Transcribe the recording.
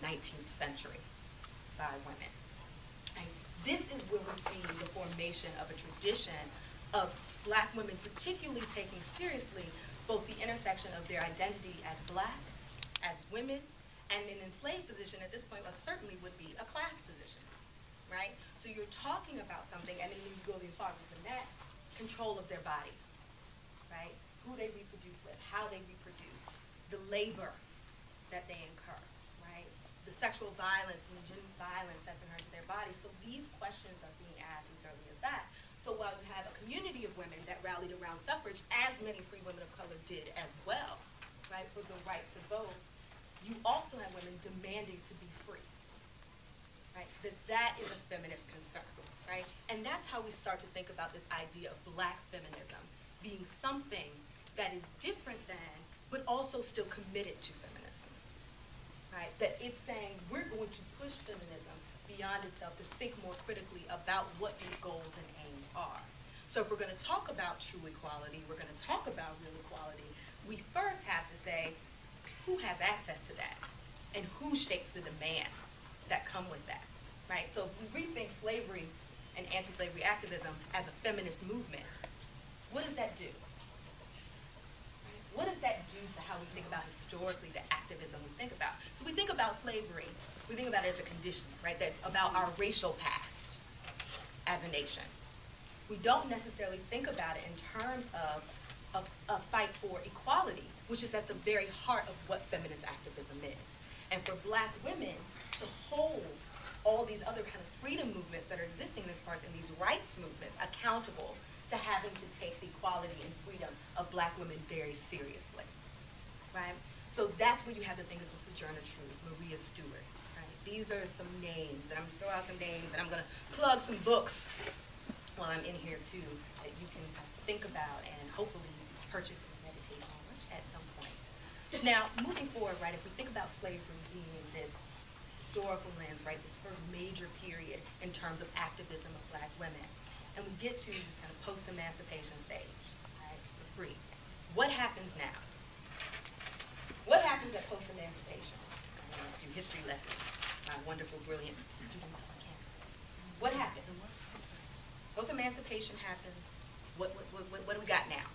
19th century by women. And this is where we see the formation of a tradition of black women particularly taking seriously both the intersection of their identity as black, as women, and an enslaved position at this point certainly would be a class position, right? So you're talking about something, and then you go even farther than that, control of their bodies, right? Who they reproduce with, how they reproduce, the labor that they incur, right? The sexual violence and gender violence that's inherent to their bodies. So these questions are being asked as early as that. So while you have a community of women that rallied around suffrage, as many free women of color did as well, right, for the right to vote, you also have women demanding to be free, right? That is a feminist concern, right? And that's how we start to think about this idea of black feminism being something that is different than, but also still committed to feminism, right? That it's saying we're going to push feminism beyond itself to think more critically about what these goals and aims are. So if we're going to talk about true equality, we're going to talk about real equality, we first have to say, who has access to that? And who shapes the demands that come with that, right? So if we rethink slavery and anti-slavery activism as a feminist movement, what does that do? What does that do to how we think about historically the activism we think about? So we think about slavery, we think about it as a condition, right? That's about our racial past as a nation. We don't necessarily think about it in terms of a fight for equality, which is at the very heart of what feminist activism is. And for black women to hold all these other kind of freedom movements that are existing in this part and these rights movements accountable to having to take the equality and freedom of black women very seriously, right? So that's where you have the thing as a Sojourner Truth, Maria Stewart, right? These are some names, and I'm gonna throw out some names, and I'm gonna plug some books while I'm in here too, that you can think about and hopefully purchase and meditate on at some point. Now, moving forward, right, if we think about slavery being this historical lens, right, this first major period in terms of activism of black women, and we get to this kind of post-emancipation stage, right, for free. What happens now? What happens at post-emancipation? I'm going to do history lessons, my wonderful, brilliant students on campus. What happens? Post-emancipation happens. What do we got now?